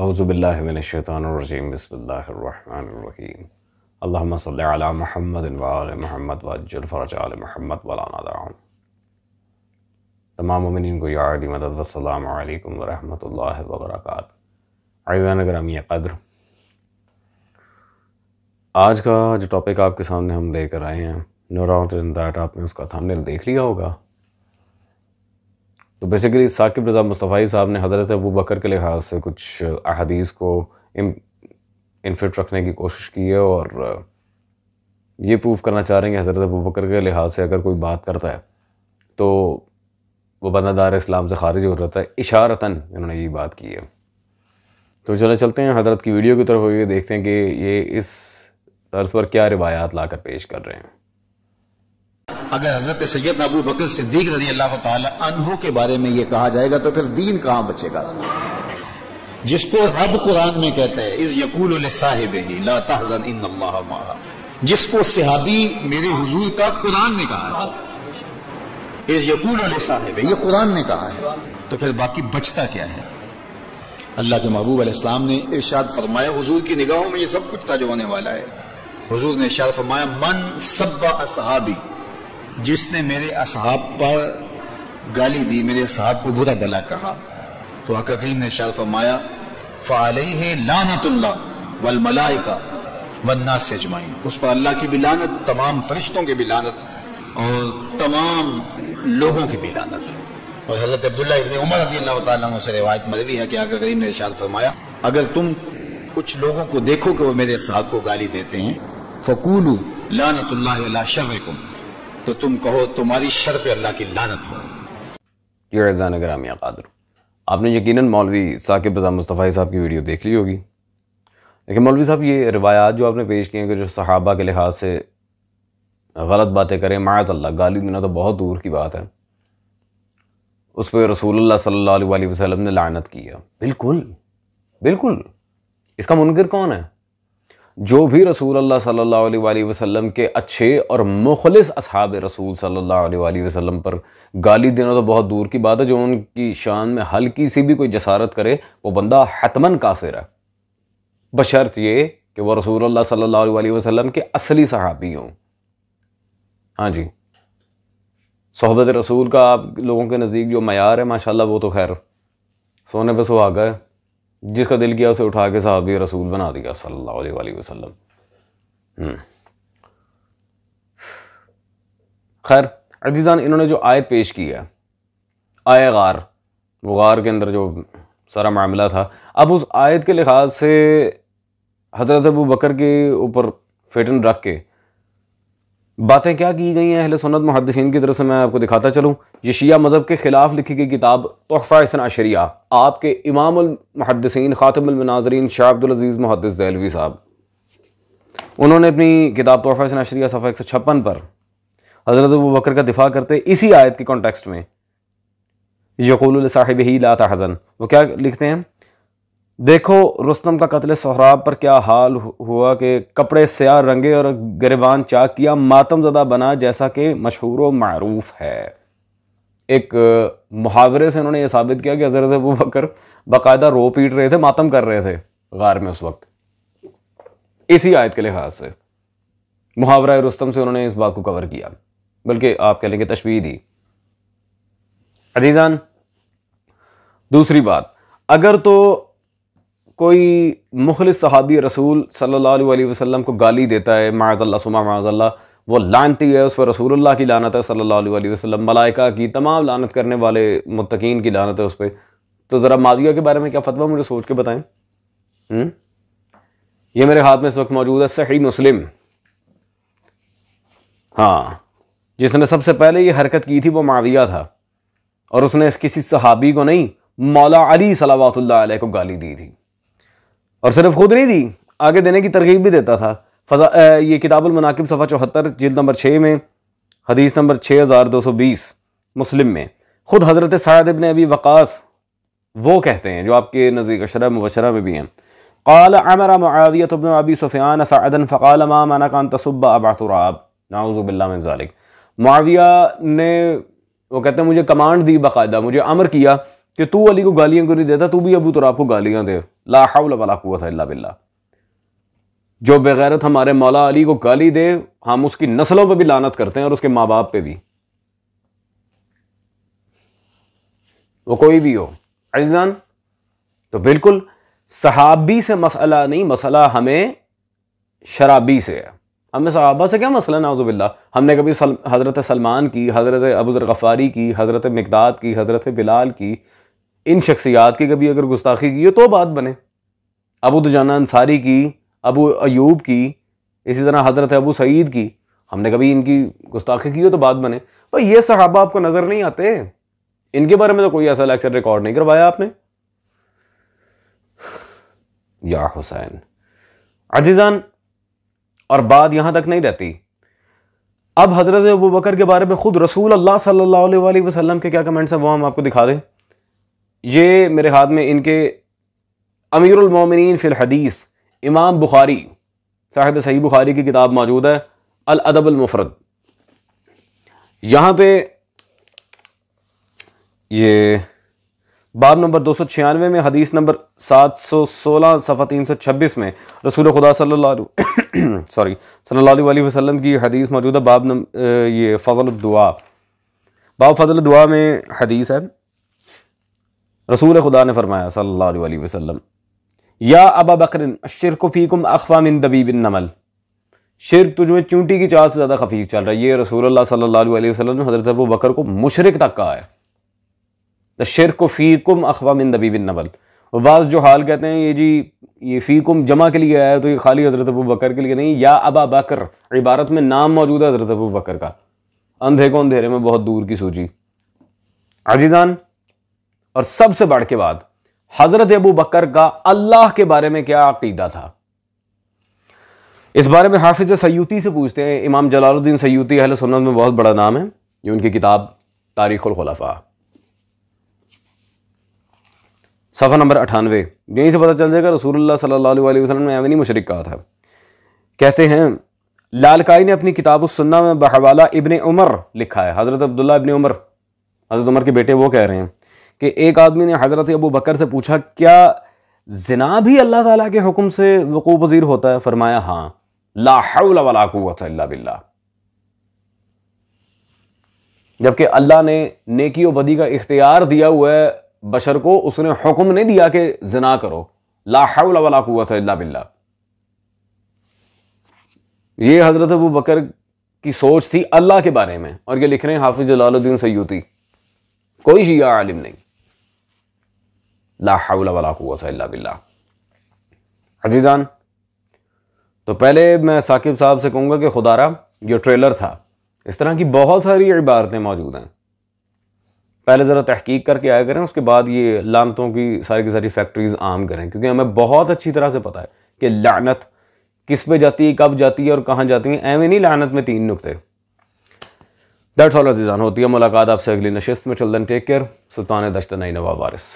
औज़ुबिल्लाहि मिनश्शैतानिर्रजीम बिस्मिल्लाहिर्रहमानिर्रहीम अल्लाहुम्मा सल्लि अला मुहम्मदिन व आलि मुहम्मद वअज्जिल फ़रज आलि मुहम्मद वला नदअहुम। तमाम मोमिनीन को या अली मदद वस्सलामु अलैकुम व रहमतुल्लाहि व बरकातुहू। अज़ीज़ान गिरामी क़द्र, आज का जो टॉपिक आपके सामने हम लेकर आए हैं, नो डाउट इन दैट आपने उसका थंबनेल देख लिया होगा। तो बेसिकली साकिब रज़ा मुस्तफ़ाई साहब ने हज़रत अबू बकर के लिहाज से कुछ अहादीस को इनफिट रखने की कोशिश की है और ये प्रूव करना चाह रहे हैं कि हज़रत अबू बकर के लिहाज से अगर कोई बात करता है तो वो बंदा दार इस्लाम से खारिज हो जाता है। इशारतन इन्होंने ये बात की है। तो चले चलते हैं हज़रत की वीडियो की तरफ, ये देखते हैं कि ये इस तर्ज पर क्या रिवायात लाकर पेश कर रहे हैं। अगर हजरत सैयदना अबू बकर सिद्दीक रज़ी अल्लाह तआला अन्हु के बारे में ये कहा जाएगा तो फिर दीन कहां बचेगा। जिसको रब कुरान में कहता है इज़ यक़ूलु लिसाहिबिही ला तहज़न इन्नल्लाह मअना, जिसको सहाबी मेरे हुजूर का कुरान ने कहा है, इज़ यक़ूलु लिसाहिबिही ये कुरान ने कहा है, तो फिर बाकी बचता क्या है। अल्लाह के महबूब अलैहिस्सलाम ने इरशाद फरमाया, हुजूर की निगाहों में ये सब कुछ था जो होने वाला है। हुजूर ने इरशाद फरमाया, मन सब्बा असहाबी, जिसने मेरे असहाब पर गाली दी, मेरे असहाब को बुरा भला कहा, तो आका करीम ने इरशाद फरमाया, फ़अलैहि लानतुल्लाह वल मलाइका वन्नास अजमाइन, उस पर अल्लाह की भी लानत, तमाम फरिश्तों की भी लानत और तमाम लोगों की भी लानत। और हजरत अब्दुल्लाह इब्न उमर रज़ियल्लाहु तआला अन्हु से रिवायत मरवी है कि आका करीम ने इरशाद फरमाया, अगर तुम कुछ लोगों को देखो कि वो मेरे असहाब को गाली देते हैं, फ़क़ूलू लानतुल्लाहि अला शर्रिकुम, तो तुम कहो तुम्हारी शर पे अल्लाह की लानत हो। ये अज़ीज़ान गिरामी क़द्र, आपने यकीनन मौलवी साकिब रज़ा मुस्तफ़ाई साहब की वीडियो देख ली होगी। लेकिन मौलवी साहब ये रिवायात जो आपने पेश किए हैं कि जो सहाबा के लिहाज से गलत बातें करें, माअज़ल्लाह गाली देना तो बहुत दूर की बात है, उस पर रसूलुल्लाह सल्लल्लाहु अलैहि वसल्लम ने लानत की है। बिल्कुल बिल्कुल, इसका मुनकिर कौन है? जो भी रसूलुल्लाह सल्लल्लाहु अलैहि वसल्लम के अच्छे और मुखलिस असहाब रसूल सल्लल्लाहु अलैहि वसल्लम पर गाली देना तो बहुत दूर की बात है, जो उनकी शान में हल्की सी भी कोई जसारत करे वो बंदा हतमन काफिर है, बशर्त ये कि वह रसूलुल्लाह सल्लल्लाहु अलैहि वसल्लम के असली सहाबी हों। हाँ जी, सोहबत रसूल का आप लोगों के नज़दीक जो मयार है माशाल्लाह वो तो खैर सोने पे सुहागा है, जिसका दिल किया उसे उठा के साहबी रसूल बना दिया सल्लल्लाहु अलैहि वसल्लम। खैर अज़ीज़ान, इन्होंने जो आयत पेश की है, आय गार, वो गार के अंदर जो सारा मामला था, अब उस आयत के लिहाज से हज़रत अबू बकर के ऊपर फिटन रख के बातें क्या की गई हैं अहले सुन्नत मुहद्दिसीन की तरफ से मैं आपको दिखाता चलूँ। ये शिया मज़हब के ख़िलाफ़ लिखी गई किताब तोहफ़ा इस्ना अशरिया, आपके इमामुल मुहद्दिसीन ख़ातिमुल मुनाज़रीन शाह अब्दुल अज़ीज़ मुहद्दिस देहलवी साहब, उन्होंने अपनी किताब तोहफ़ा इस्ना अशरिया सफ़ा 156 पर हज़रत अबू बकर का दिफा करते इसी आयत के कॉन्टेक्स्ट में यक़ूलु लिसाहिबिही ला तहज़न, वो क्या लिखते हैं, देखो रुस्तम का कत्ल सोहराब पर क्या हाल हुआ कि कपड़े स्याह रंगे और गिरबान चाक किया, मातम ज़दा बना जैसा कि मशहूर व मारूफ है। एक मुहावरे से उन्होंने ये साबित किया कि हज़रत अबू बकर बाकायदा रो पीट रहे थे, मातम कर रहे थे गार में उस वक्त। इसी आयत के लिहाज से मुहावरा रुस्तम से उन्होंने इस बात को कवर किया, बल्कि आप कह लेंगे तशबीह दी। अज़ीज़ान, दूसरी बात, अगर तो कोई मुखलिस सहाबी रसूल सल्लल्लाहु अलैहि वसल्लम को गाली देता है, माअज़ल्लाह सुमा माअज़ल्लाह, वो लानती है, उस पर रसूलुल्लाह की लानत है सल्लल्लाहु अलैहि वसल्लम, मलाइका की, तमाम लानत करने वाले मुत्तकीन की लानत है उस पर, तो ज़रा माविया के बारे में क्या फतवा मुझे सोच के बताएं। ये मेरे हाथ में इस वक्त मौजूद है सही मुस्लिम। हाँ, जिसने सबसे पहले ये हरकत की थी वो माविया था, और उसने किसी सहाबी को नहीं, मौला अली सल्लल्लाहु अलैहि को गाली दी थी, और सिर्फ खुद नहीं दी, आगे देने की तरगीब भी देता था। ये किताबुल मनाकिब सफ़ा 74 जिल्द नंबर 6 में हदीस नंबर 6220 मुस्लिम में खुद हज़रत साद इब्न अबी वक़ास वो कहते हैं, जो आपके नज़दीक अशरा मुबशरा में भी हैं, क़ाल अमरा मुआविया इब्न अबी सुफ़यान सअदन फ़क़ाल मा मनअका अन तसुब्ब अबा तुराब, नऊज़ु बिल्लाहि मिन ज़ालिक। मुआविया ने, वो कहते हैं, मुझे कमांड दी, बाकायदा मुझे अमर किया कि तू अली को गालियाँ क्यों नहीं देता, तू भी अबू तुराब को गालियाँ दे। ला हौला वला कुव्वता इल्ला बिल्लाह। जो बेगैरत हमारे मौला अली को गाली दे, हम उसकी नस्लों पे भी लानत करते हैं और उसके माँ बाप पे भी, वो कोई भी हो। अज़ीज़ान, तो बिल्कुल सहाबी से मसला नहीं, मसला हमें शराबी से है। हमें सहाबा से क्या मसला, नाउज़ुबिल्लाह। हमने कभी हज़रत सलमान की, हज़रत अबू ज़र गफ़ारी की, हज़रत मिक़दाद की, हज़रत बिलाल की, इन शख्सियात की कभी अगर गुस्ताखी की हो तो बात बने। अबू दुजाना अंसारी की, अबू अयूब की, इसी तरह हज़रत अबू सईद की, हमने कभी इनकी गुस्ताखी की हो तो बात बने। पर ये सहाबा आपको नज़र नहीं आते, इनके बारे में तो कोई ऐसा लेक्चर रिकॉर्ड नहीं करवाया आपने। या हुसैन। अज़ीज़ान, और बात यहां तक नहीं रहती। अब हज़रत अबू बकर के बारे में खुद रसूल अल्लाह सल्लल्लाहु अलैहि वसल्लम के क्या कमेंट्स हैं वो हम आपको दिखा दें। ये मेरे हाथ में इनके अमीरुल मोमिनीन फिल हदीस इमाम बुखारी साहिब सही बुखारी की किताब मौजूद है, अल अदबुल मुफरद। यहाँ पे ये बाब नंबर 296 में हदीस नंबर 716 सफ़ा 326 में रसूल खुदा सल्लल्लाहु अलैहि वसल्लम की हदीस मौजूद है। बाब ये फ़ज़ल दुआ, बाब फ़ज़ल दुआ में हदीस है। रसूल खुदा ने फरमाया सल्लल्लाहु अलैहि वसल्लम, या अबा बकर शिर्क फ़ीकुम अख़फ़ा मिन दबीबिन नमल, शिर्क तुझमें चूंटी की चाल से ज़्यादा खफीफ चल रहा है। ये रसूलुल्लाह सल्लल्लाहु अलैहि वसल्लम ने हज़रत अबू बकर को मुशरिक तक कहा है। शिर्क फ़ीकुम अख़फ़ा मिन दबीबिन नमल। और बाज़ जो हाल कहते हैं ये जी ये फ़ीकुम जमा के लिए आया है, तो ये खाली हज़रत अबू बकर के लिए नहीं, या अबा बकर इबारत में नाम मौजूद है हज़रत अबू बकर का। अंधे को अंधेरे में बहुत दूर की सूझी। अज़ीज़ान, और सबसे बढ़ के बाद हज़रत अबू बकर का अल्लाह के बारे में क्या अक़ीदा था, इस बारे में हाफिज़ सयूती से पूछते हैं। इमाम जलालुद्दीन सयूती अहले सुन्नत में बहुत बड़ा नाम है। ये उनकी किताब तारीख़ुल खुलफ़ा, सफ़ा नंबर 98, यहीं से पता चल जाएगा रसूलुल्लाह सल्लल्लाहु अलैहि वसल्लम ने नहीं मुशरिक कहा था। कहते हैं लालकाई ने अपनी किताब सुन्ना में बहवाला इब्ने उमर लिखा है, हज़रत अब्दुल्ला इब्ने उमर, हज़रत उमर के बेटे, वो कह रहे हैं कि एक आदमी ने हज़रत अबू बकर से पूछा, क्या ज़िना भी अल्लाह ताला के हुक्म से वक़ू पज़ीर होता है? फरमाया हाँ, ला हौला वला कुव्वता इल्ला बिल्लाह। जबकि अल्लाह ने नेकी और बदी का इख्तियार दिया हुआ है बशर को, उसने हुक्म नहीं दिया कि ज़िना करो। ला हौला वला कुव्वता इल्ला बिल्लाह। ये हज़रत अबू बकर की सोच थी अल्लाह के बारे में, और ये लिख रहे हैं हाफिज़ जलालुद्दीन सयूती, कोई शिया आलिम नहीं। ला हौला वला कुव्वता इल्ला बिल्लाह। अज़ीज़ान, तो पहले मैं साकिब साहब से कहूँगा कि खुदारा जो ट्रेलर था, इस तरह की बहुत सारी इबारतें मौजूद हैं। पहले ज़रा तहकीक करके आया करें, उसके बाद ये लानतों की सारी फैक्ट्रीज आम करें, क्योंकि हमें बहुत अच्छी तरह से पता है कि लानत किस पे जाती है, कब जाती है और कहाँ जाती है। एवं नहीं, लानत में 3 नुक्ते। दैट्स ऑल अज़ीज़ान, होती है मुलाकात आपसे अगली नशिस्त में। Till then take care. सुल्तान दश्त नई नवाब वारिस।